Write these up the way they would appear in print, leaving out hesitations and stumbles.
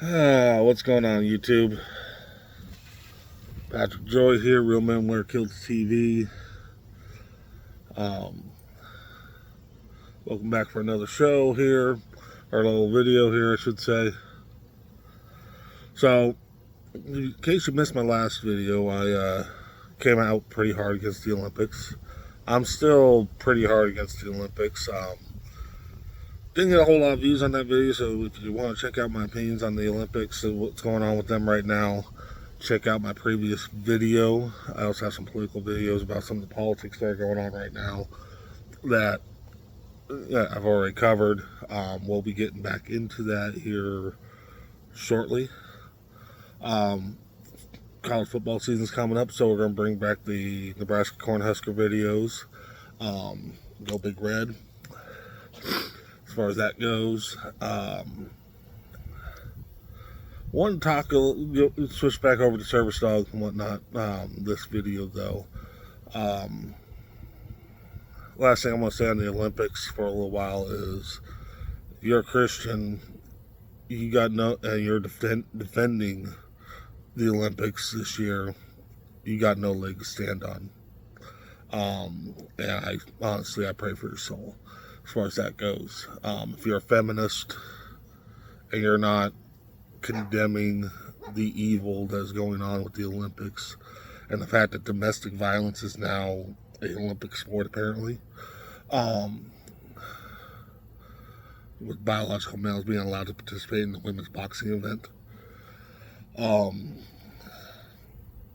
What's going on, YouTube? Patrick Joy here, Real Men Wear Kilts TV. Um, Welcome back for another show here, or a little video here, I should say. So, in case you missed my last video, I came out pretty hard against the Olympics. I'm still pretty hard against the Olympics. Didn't get a whole lot of views on that video, so if you want to check out my opinions on the Olympics and what's going on with them right now, check out my previous video. I also have some political videos about some of the politics that are going on right now that I've already covered. We'll be getting back into that here shortly. College football season's coming up, so we're going to bring back the Nebraska Cornhusker videos. Go Big Red. As far as that goes, one talk, switch back over to service dogs and whatnot. This video, though, last thing I'm going to say on the Olympics for a little while is, if you're a Christian, you got you're defending the Olympics this year, you got no leg to stand on. And I pray for your soul as far as that goes. If you're a feminist and you're not condemning the evil that's going on with the Olympics and the fact that domestic violence is now an Olympic sport, apparently, with biological males being allowed to participate in the women's boxing event.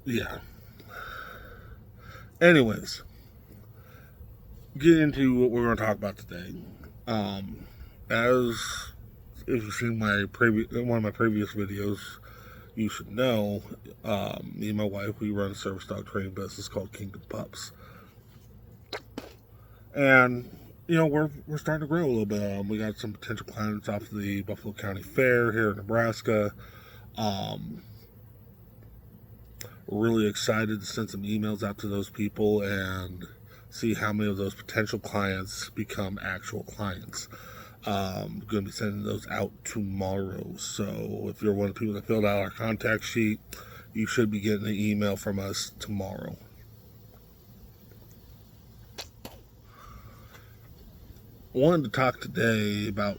Yeah. Anyways, get into what we're going to talk about today. As if you've seen one of my previous videos, you should know, me and my wife, we run a service dog training business called Kingdom Pups. And, we're starting to grow a little bit. We got some potential clients off the Buffalo County Fair here in Nebraska. Really excited to send some emails out to those people and see how many of those potential clients become actual clients. I'm going to be sending those out tomorrow. So if you're one of the people that filled out our contact sheet, you should be getting an email from us tomorrow. I wanted to talk today about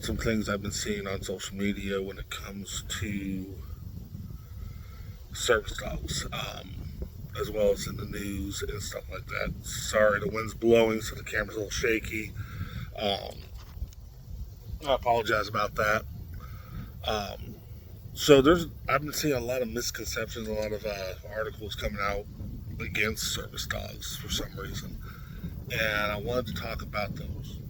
some things I've been seeing on social media when it comes to service dogs, as well as in the news and stuff like that. Sorry, the wind's blowing, so the camera's a little shaky. I apologize about that. So I've been seeing a lot of misconceptions, a lot of articles coming out against service dogs for some reason, and I wanted to talk about those.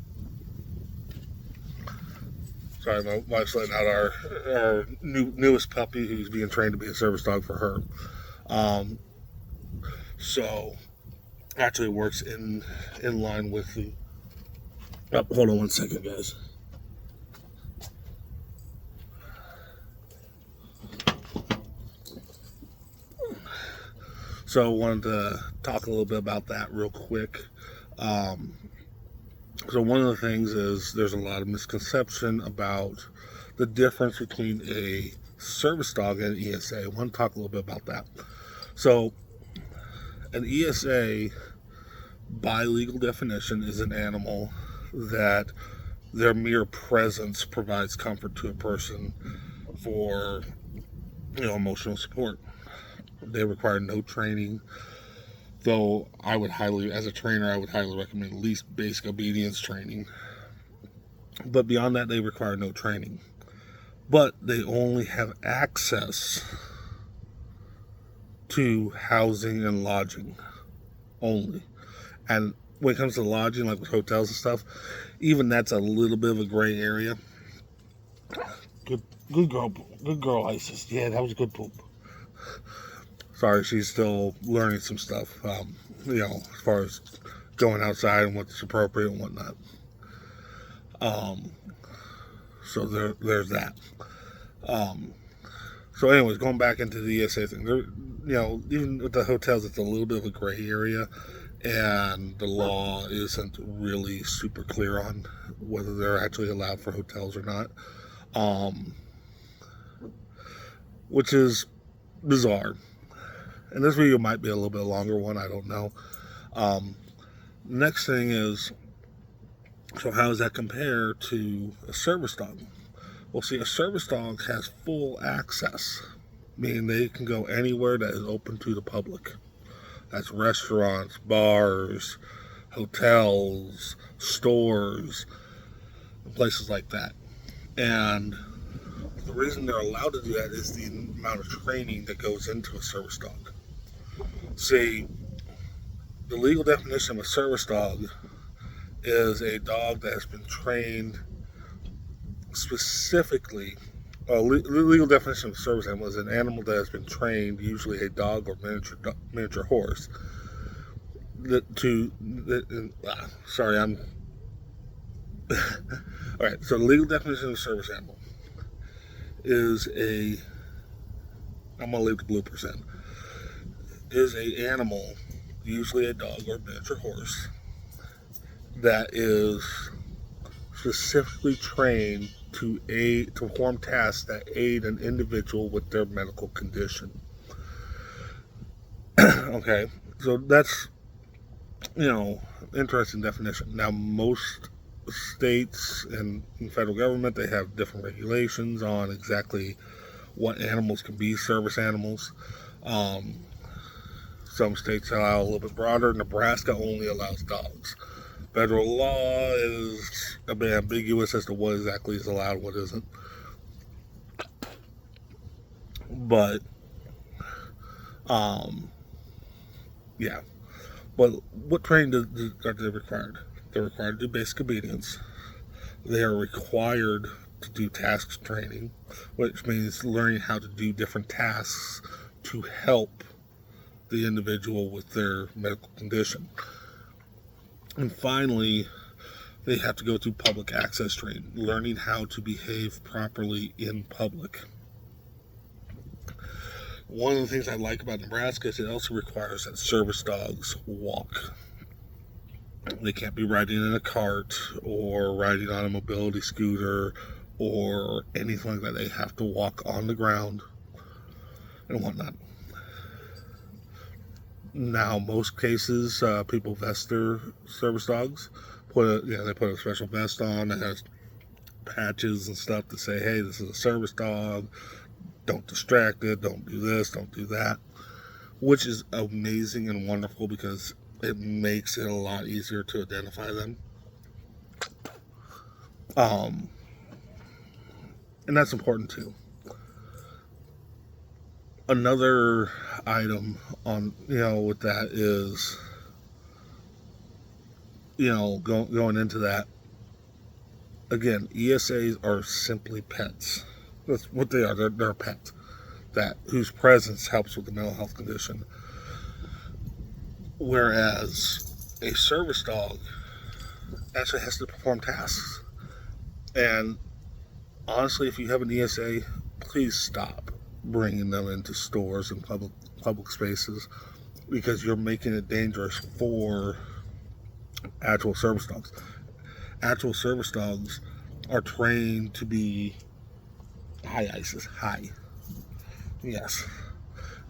Sorry, my wife's letting out our newest puppy who's being trained to be a service dog for her. So actually, it works in line with the. Oh, hold on one second, guys. So I wanted to talk a little bit about that real quick. So one of the things is there's a lot of misconception about the difference between a service dog and an ESA. I want to talk a little bit about that. So an ESA, by legal definition, is an animal that their mere presence provides comfort to a person for, emotional support. They require no training, though as a trainer, I would highly recommend at least basic obedience training. But beyond that, they require no training. But they only have access to housing and lodging only. And when it comes to lodging, like with hotels and stuff, even that's a little bit of a gray area. Good girl, Isis. Yeah, that was a good poop. Sorry, she's still learning some stuff, as far as going outside and what's appropriate and whatnot. So there's that. So anyways, going back into the ESA thing, even with the hotels, it's a little bit of a gray area, and the law isn't really super clear on whether they're actually allowed for hotels or not. which is bizarre. And this video might be a little bit longer one, I don't know. Next thing is, so how does that compare to a service dog? Well, see, a service dog has full access, meaning they can go anywhere that is open to the public. That's restaurants, bars, hotels, stores, places like that. And the reason they're allowed to do that is the amount of training that goes into a service dog. See, the legal definition of a service dog is a dog that has been trained specifically. Legal definition of a service animal is an animal that has been trained, usually a dog or miniature horse. Sorry, I'm. All right. So the legal definition of a service animal is a. I'm gonna leave the bloopers in. Is a animal, usually a dog or miniature horse, that is specifically trained to perform tasks that aid an individual with their medical condition. Okay, so that's, interesting definition. Now, most states and federal government, they have different regulations on exactly what animals can be service animals. Some states allow a little bit broader. Nebraska only allows dogs. Federal law is a bit ambiguous as to what exactly is allowed and what isn't. But, yeah. But what training are they required? They're required to do basic obedience. They are required to do tasks training, which means learning how to do different tasks to help the individual with their medical condition. And finally, they have to go through public access training, learning how to behave properly in public. One of the things I like about Nebraska is it also requires that service dogs walk. They can't be riding in a cart or riding on a mobility scooter or anything like that. They have to walk on the ground and whatnot. Now, most cases, people vest their service dogs. They put a special vest on that has patches and stuff to say, hey, this is a service dog. Don't distract it. Don't do this. Don't do that. Which is amazing and wonderful because it makes it a lot easier to identify them. And that's important too. Another item on, with that is, going into that, again, ESAs are simply pets. That's what they are. They're a pet whose presence helps with the mental health condition. Whereas a service dog actually has to perform tasks. And honestly, if you have an ESA, please stop bringing them into stores and public spaces, because you're making it dangerous for actual service dogs. Actual service dogs are trained to be hi, Isis. Hi. Yes.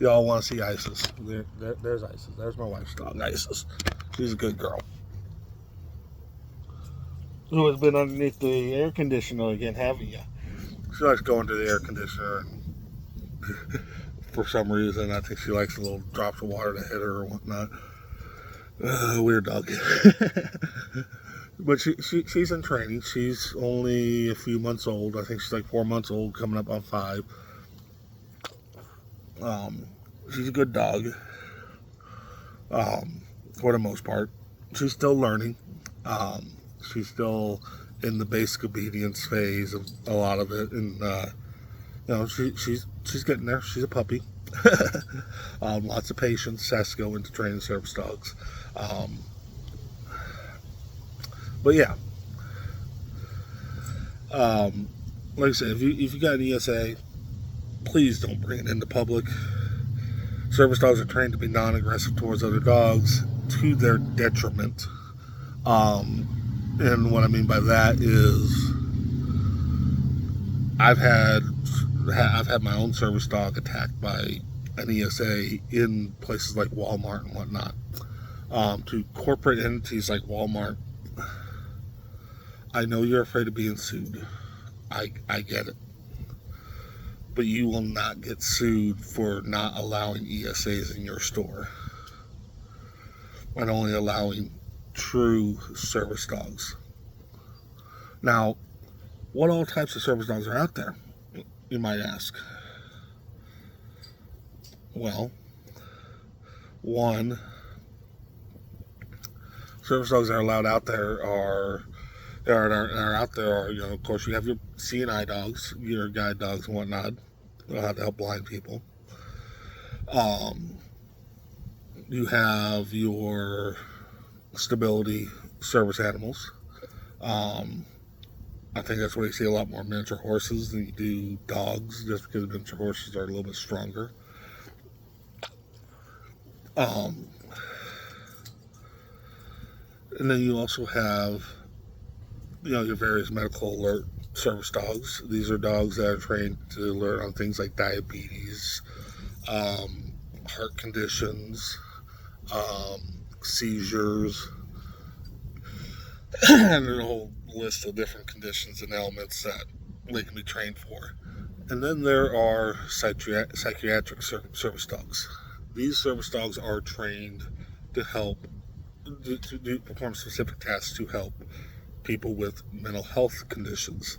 Y'all want to see Isis. There's Isis. There's my wife's dog, Isis. She's a good girl. Who has been underneath the air conditioner again, haven't you? She likes going to the air conditioner, and for some reason, I think she likes the little drops of water to hit her or whatnot. Weird dog. But she's in training. She's only a few months old. I think she's like 4 months old, coming up on 5. She's a good dog. For the most part. She's still learning. She's still in the basic obedience phase of a lot of it, and she's getting there. She's a puppy. Lots of patience has to go into training service dogs. But yeah, like I said, if you got an ESA, please don't bring it into public. Service dogs are trained to be non-aggressive towards other dogs to their detriment. And what I mean by that is, I've had I've had my own service dog attacked by an ESA in places like Walmart and whatnot. To corporate entities like Walmart, I know you're afraid of being sued. I get it. But you will not get sued for not allowing ESAs in your store and only allowing true service dogs. Now, what all types of service dogs are out there, you might ask? Well, one, service dogs that are allowed out there are out there are, of course, you have your CNI dogs, your guide dogs and whatnot, to help blind people. You have your stability service animals. I think that's where you see a lot more miniature horses than you do dogs, just because miniature horses are a little bit stronger. And then you also have, your various medical alert service dogs. These are dogs that are trained to alert on things like diabetes, heart conditions, seizures, and there's a whole list of different conditions and ailments that they can be trained for. And then there are psychiatric service dogs. These service dogs are trained to help to perform specific tasks to help people with mental health conditions.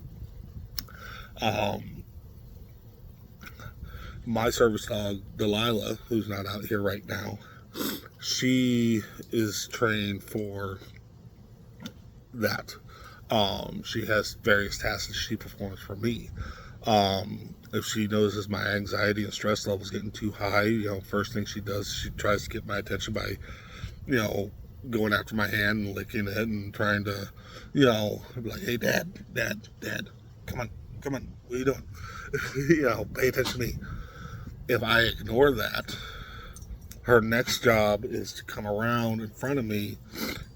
My service dog, Delilah, who's not out here right now, she is trained for that. She has various tasks that she performs for me. If she notices my anxiety and stress levels getting too high, first thing she does, she tries to get my attention by, going after my hand and licking it and trying to, be like, hey, Dad, come on, what are you doing? Pay attention to me. If I ignore that, her next job is to come around in front of me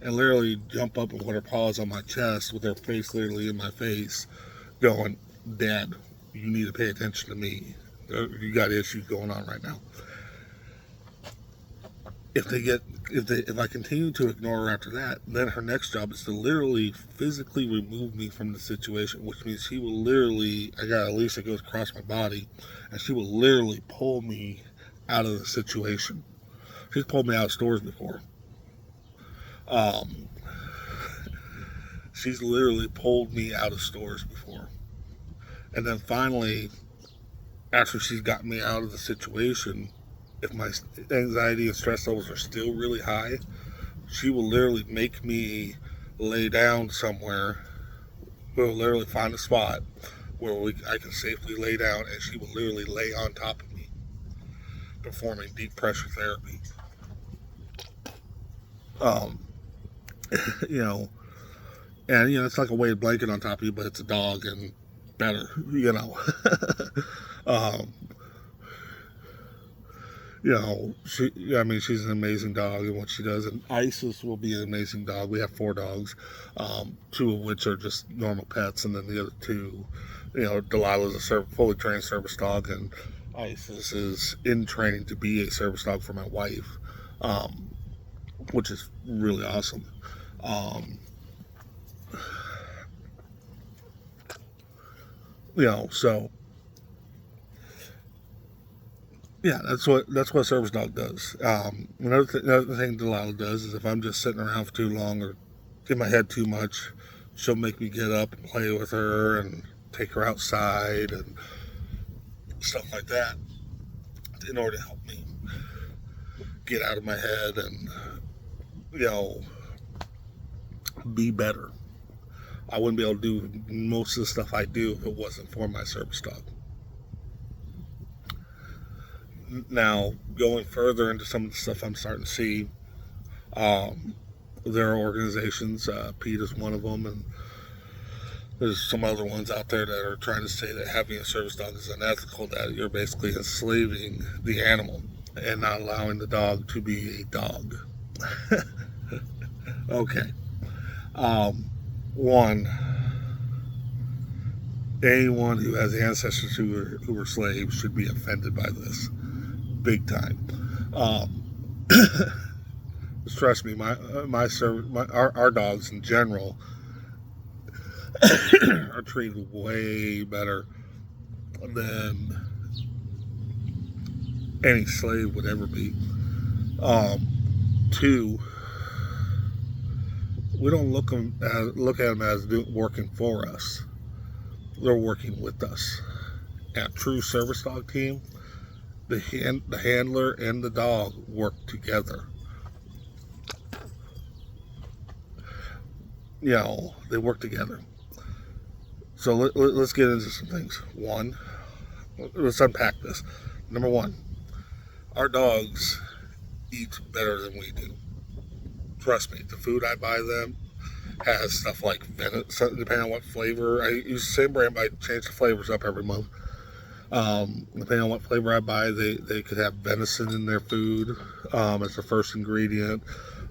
and literally jump up and put her paws on my chest with her face literally in my face, going, Dad, you need to pay attention to me. You got issues going on right now. If I continue to ignore her after that, then her next job is to literally physically remove me from the situation, which means she will literally, I got a leash that goes across my body, and she will literally pull me out of the situation. She's pulled me out of stores before. She's literally pulled me out of stores before. And then finally, after she's gotten me out of the situation, if my anxiety and stress levels are still really high, she will literally make me lay down somewhere. We'll literally find a spot where I can safely lay down, and she will literally lay on top of me, performing deep pressure therapy. And it's like a weighted blanket on top of you, but it's a dog and better, she's an amazing dog in what she does, and Isis will be an amazing dog. We have 4 dogs, 2 of which are just normal pets, and then the other 2, Delilah's a fully trained service dog, and Isis is in training to be a service dog for my wife, which is really awesome. So yeah, that's what a service dog does. Another thing Delilah does is if I'm just sitting around for too long or in my head too much, she'll make me get up and play with her and take her outside and stuff like that in order to help me get out of my head and be better. I wouldn't be able to do most of the stuff I do if it wasn't for my service dog. Now, going further into some of the stuff I'm starting to see, there are organizations, Pete is one of them, and there's some other ones out there that are trying to say that having a service dog is unethical, that you're basically enslaving the animal and not allowing the dog to be a dog. Okay. One, anyone who has ancestors who were slaves should be offended by this, big time. Um, Trust me, our dogs in general are treated way better than any slave would ever be. Two, we don't look at them as working for us. They're working with us. At a true service dog team, the handler and the dog work together. They work together. So let's get into some things. One, let's unpack this. Number one, our dogs eat better than we do. Trust me, the food I buy them has stuff like venison, depending on what flavor. I use the same brand, but I change the flavors up every month. Depending on what flavor I buy, they could have venison in their food as the first ingredient,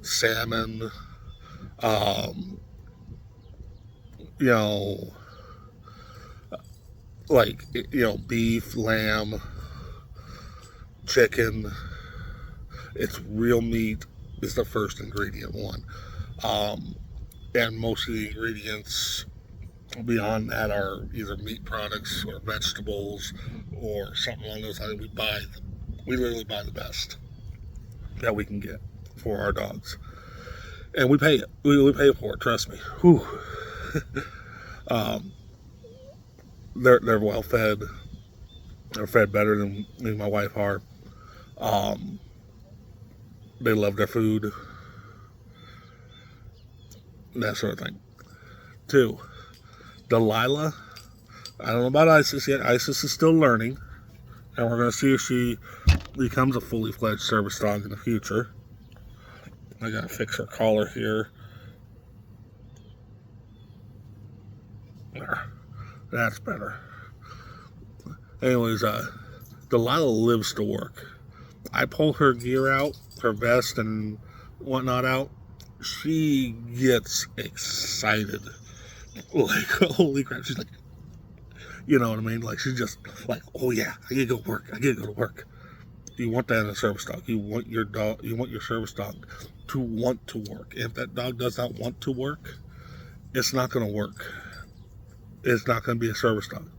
salmon, you know, beef, lamb, chicken. It's real meat is the first ingredient one. And most of the ingredients beyond that are either meat products or vegetables or something along those lines. We literally buy the best that we can get for our dogs. And we pay it. We pay for it, trust me. Whew. They're well fed. They're fed better than me and my wife are. They love their food. That sort of thing. Two, Delilah. I don't know about Isis yet. Isis is still learning. And we're going to see if she becomes a fully fledged service dog in the future. I got to fix her collar here. There. That's better. Anyways, Delilah lives to work. I pull her gear out, her vest and whatnot out. She gets excited. Like, holy crap. She's like, you know what I mean? Like, she's just like, oh yeah, I gotta go to work. I gotta go to work. You want that in a service dog. You want your service dog to want to work. If that dog does not want to work, it's not going to work. It's not going to be a service dog.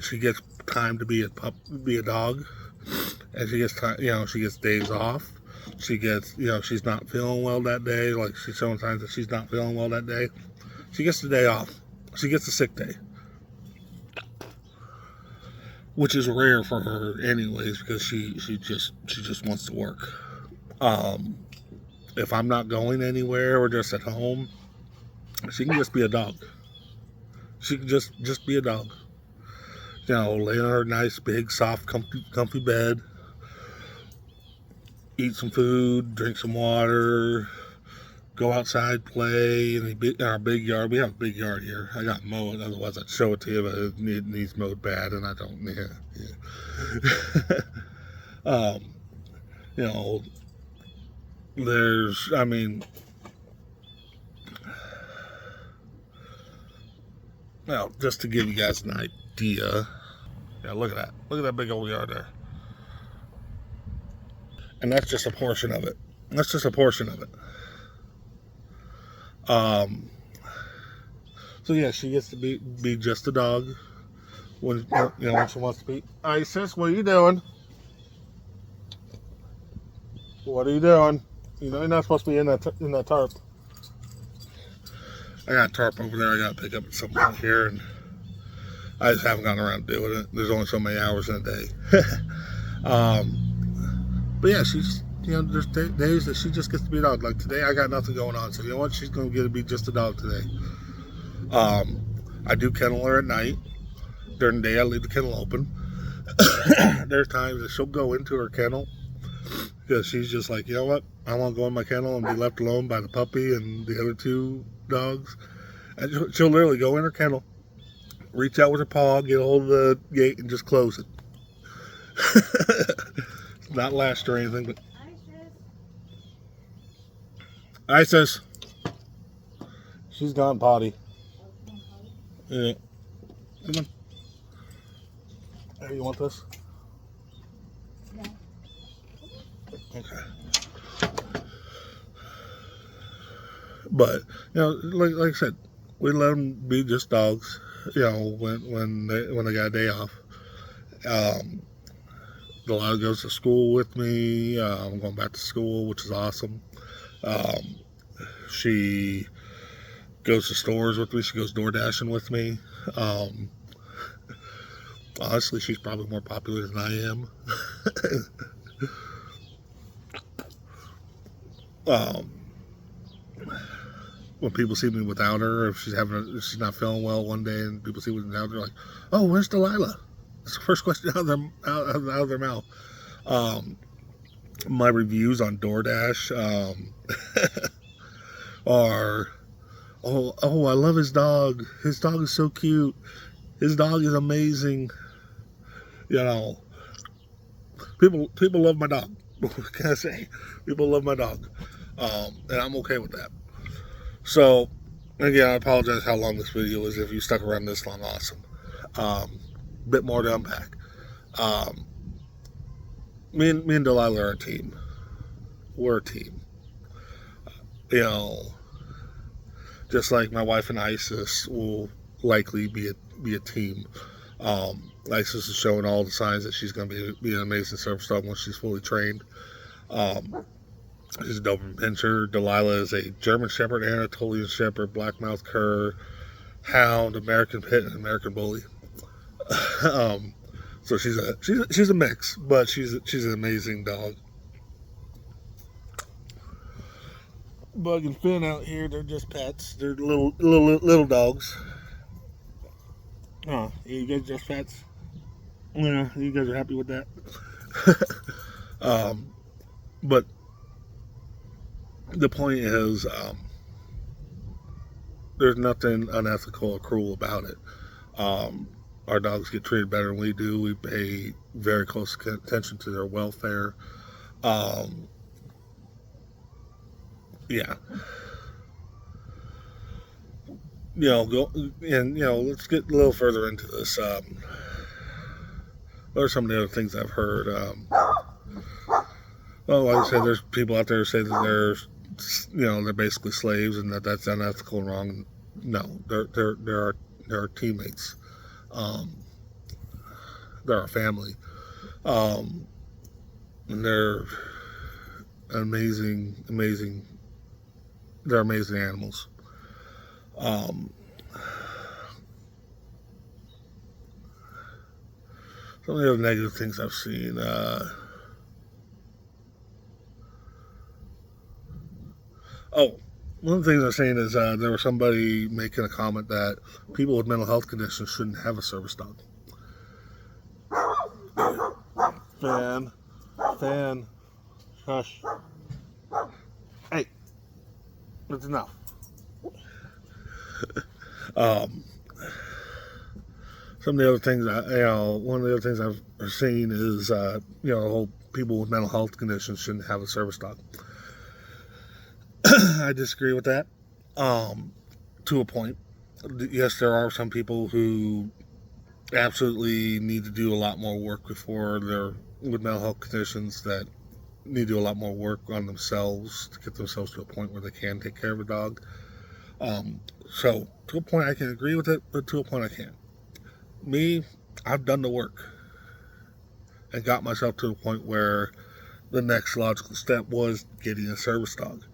She gets time to be a dog, and she gets time. She gets days off. She gets, she's not feeling well that day. Like, she's showing signs that she's not feeling well that day. She gets the day off. She gets a sick day, which is rare for her, anyways, because she just wants to work. If I'm not going anywhere or just at home, she can just be a dog. She can just be a dog. Lay on her nice, big, soft, comfy bed. Eat some food, drink some water, go outside, play in our big yard. We have a big yard here. I got mowed, otherwise I'd show it to you, but it needs mowed bad, and I don't. Yeah. There's, just to give you guys an idea. Yeah, look at that. Look at that big old yard there. And that's just a portion of it. So yeah, she gets to be just a dog when she wants to be. Isis, what are you doing? What are you doing? You're not supposed to be in that tarp. I got a tarp over there. I got to pick up something out here, and I just haven't gotten around to doing it. There's only so many hours in a day. But yeah, she's, there's days that she just gets to be a dog. Like today, I got nothing going on, so you know what? She's going to get to be just a dog today. I do kennel her at night. During the day, I leave the kennel open. There's times that she'll go into her kennel because she's just like, you know what? I want to go in my kennel and be left alone by the puppy and the other two dogs. And she'll literally go in her kennel, reach out with her paw, get a hold of the gate, and just close it. It's not latched or anything, but Isis. She's gone potty. Yeah. Come on. Hey, you want this? Okay. But like I said, we let them be just dogs. When they got a day off. Um, Delilah goes to school with me. I'm going back to school, which is awesome. Um, she goes to stores with me. She goes door dashing with me. Um, Honestly, she's probably more popular than I am. um, when people see me without her, if she's not feeling well one day, and people see me without her, they're like, "Oh, where's Delilah?" That's the first question out of their mouth. Um, my reviews on DoorDash are, oh, I love his dog. His dog is so cute. His dog is amazing. You know, people love my dog. What can I say? People love my dog, and I'm okay with that. So, again, I apologize how long this video is. If you stuck around this long, awesome. Bit more to unpack. Um, me and Delilah are a team. We're a team. You know, just like my wife and Isis will likely be a team. Isis is showing all the signs that she's going to be an amazing service dog once she's fully trained. Um, she's a Doberman Pinscher. Delilah is a German Shepherd, Anatolian Shepherd, Blackmouth Cur, Hound, American Pit, and American Bully. um, so she's a mix, but she's an amazing dog. Bug and Finn out here, they're just pets. They're little dogs. Oh, you guys just pets? Yeah, you guys are happy with that. um, but the point is, there's nothing unethical or cruel about it. Um, our dogs get treated better than we do. We pay very close attention to their welfare. Um, yeah. Let's get a little further into this. What are some of the other things I've heard? Well, like I said, there's people out there who say that they're basically slaves and that's unethical and wrong. No, they're our teammates. Um, they're our family. Um, and they're amazing. They're amazing animals. Um, some of the other negative things I've seen. One of the things I've seen is there was somebody making a comment that people with mental health conditions shouldn't have a service dog. Fan, hush. Hey, that's enough. Some of the other things, one of the other things I've seen is, whole people with mental health conditions shouldn't have a service dog. I disagree with that, to a point. Yes, there are some people who absolutely need to do a lot more work before they're with mental health conditions that need to do a lot more work on themselves to get themselves to a point where they can take care of a dog. So, to a point, I can agree with it, but to a point, I can't. Me, I've done the work and got myself to a point where the next logical step was getting a service dog.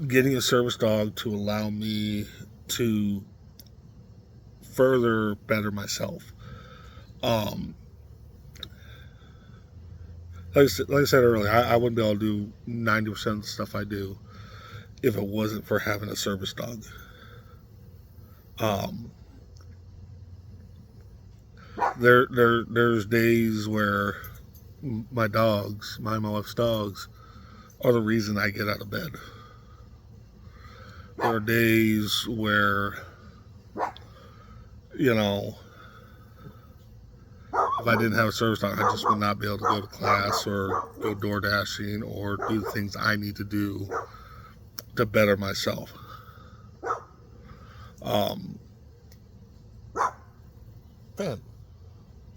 Getting a service dog to allow me to further better myself. Like I said earlier, I wouldn't be able to do 90% of the stuff I do if it wasn't for having a service dog. Um, there's days where my wife's dogs, are the reason I get out of bed. There are days where, if I didn't have a service dog, I just would not be able to go to class or go door dashing or do the things I need to do to better myself. Um, Ben,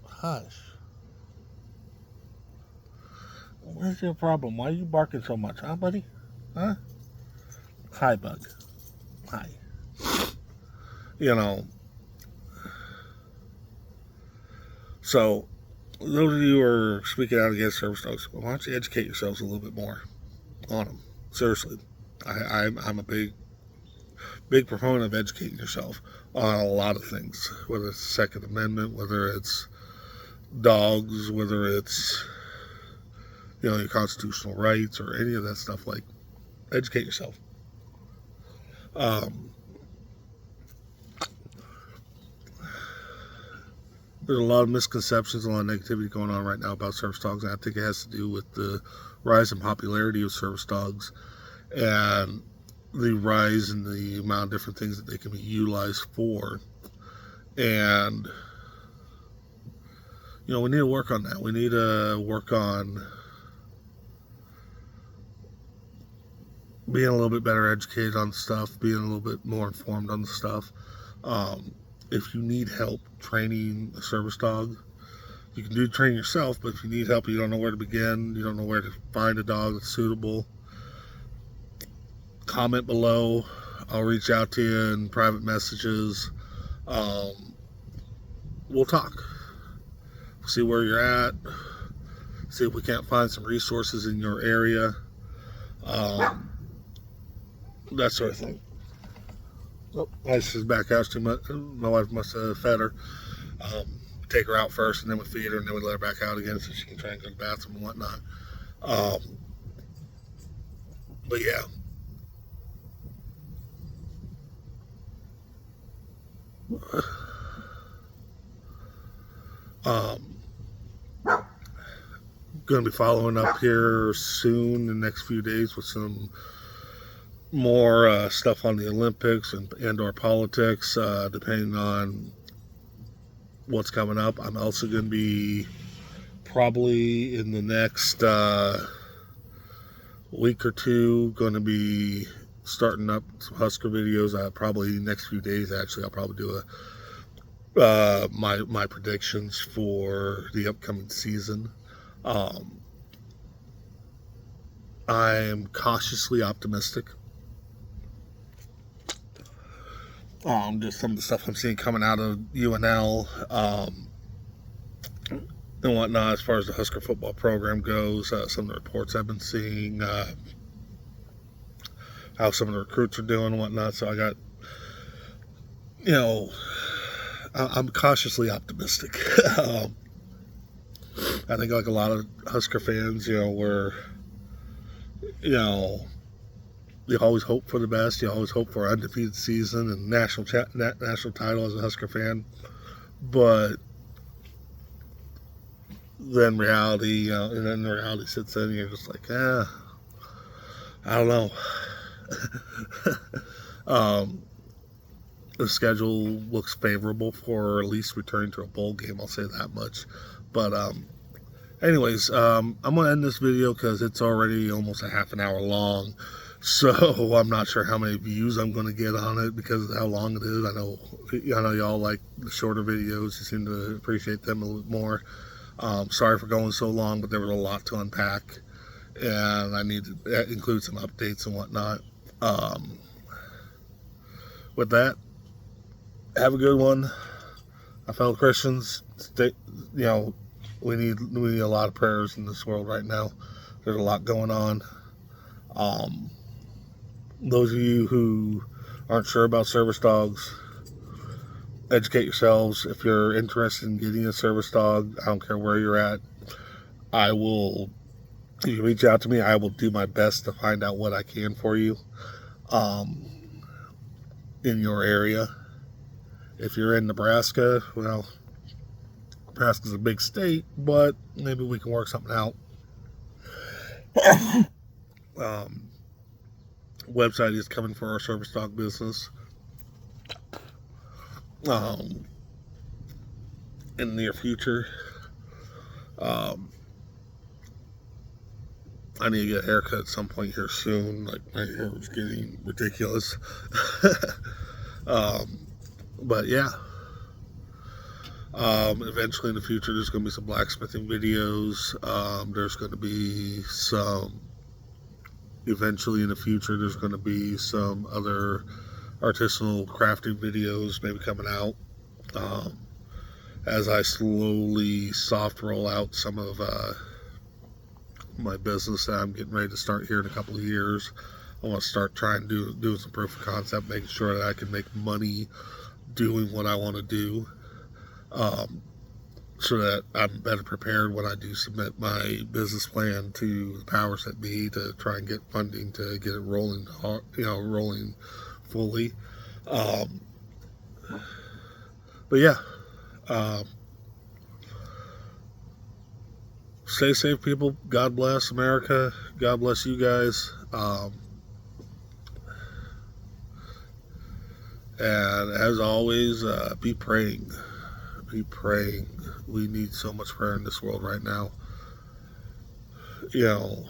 hush. Where's your problem? Why are you barking so much, huh, buddy? Huh? Hi, Bug. Hi. You know, so those of you who are speaking out against service dogs, why don't you educate yourselves a little bit more on them? Seriously, I'm a big proponent of educating yourself on a lot of things, whether it's the Second Amendment, whether it's dogs, whether it's your constitutional rights or any of that stuff. Like, educate yourself. Um, there's a lot of misconceptions, a lot of negativity going on right now about service dogs, and I think it has to do with the rise in popularity of service dogs and the rise in the amount of different things that they can be utilized for. And we need to work on that. We need to work on being a little bit better educated on stuff, being a little bit more informed on the stuff. If you need help training a service dog, you can do training yourself, but if you need help, you don't know where to begin, you don't know where to find a dog that's suitable, comment below. I'll reach out to you in private messages. We'll talk. See where you're at. See if we can't find some resources in your area. That sort of thing. Oh, Isis back out too much. My wife must have fed her. Take her out first, and then we feed her, and then we let her back out again so she can try and go to the bathroom and whatnot. But yeah. Going to be following up here soon in the next few days with some more stuff on the Olympics and or politics, depending on what's coming up. I'm also going to be probably in the next week or two going to be starting up some Husker videos. Probably next few days, actually, I'll probably do my predictions for the upcoming season. I'm cautiously optimistic. Just some of the stuff I'm seeing coming out of UNL and whatnot as far as the Husker football program goes. Some of the reports I've been seeing, how some of the recruits are doing and whatnot. So I got, I'm cautiously optimistic. I think like a lot of Husker fans, you always hope for the best. You always hope for an undefeated season and national title as a Husker fan. But then reality, and then the reality sits in, and you're just like, I don't know. The schedule looks favorable for at least returning to a bowl game. I'll say that much. But anyways, I'm going to end this video because it's already almost a half an hour long. So I'm not sure how many views I'm going to get on it because of how long it is. I know y'all like the shorter videos. You seem to appreciate them a little bit more. Sorry for going so long, but there was a lot to unpack. And I need to include some updates and whatnot. With that, have a good one. My fellow Christians, we need a lot of prayers in this world right now. There's a lot going on. Those of you who aren't sure about service dogs, educate yourselves. If you're interested in getting a service dog, I don't care where you're at, you can reach out to me. I will do my best to find out what I can for you in your area. If you're in Nebraska, well, Nebraska's a big state, but maybe we can work something out. Website is coming for our service dog business in the near future. I need to get a haircut at some point here soon. Like, my hair was getting ridiculous. But yeah, eventually in the future, there's going to be some blacksmithing videos. There's going to be some, eventually in the future, there's going to be some other artisanal crafting videos maybe coming out. Um, as I slowly soft roll out some of my business that I'm getting ready to start here in a couple of years. I want to start trying to do some proof of concept, making sure that I can make money doing what I want to do, um, so that I'm better prepared when I do submit my business plan to the powers that be to try and get funding to get it rolling, rolling fully. Um, but yeah, um, stay safe, people. God bless America. God bless you guys. And as always, be praying. Be praying. We need so much prayer in this world right now. You know,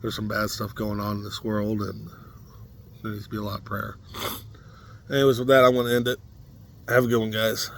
there's some bad stuff going on in this world, and there needs to be a lot of prayer. Anyways, with that, I want to end it. Have a good one, guys.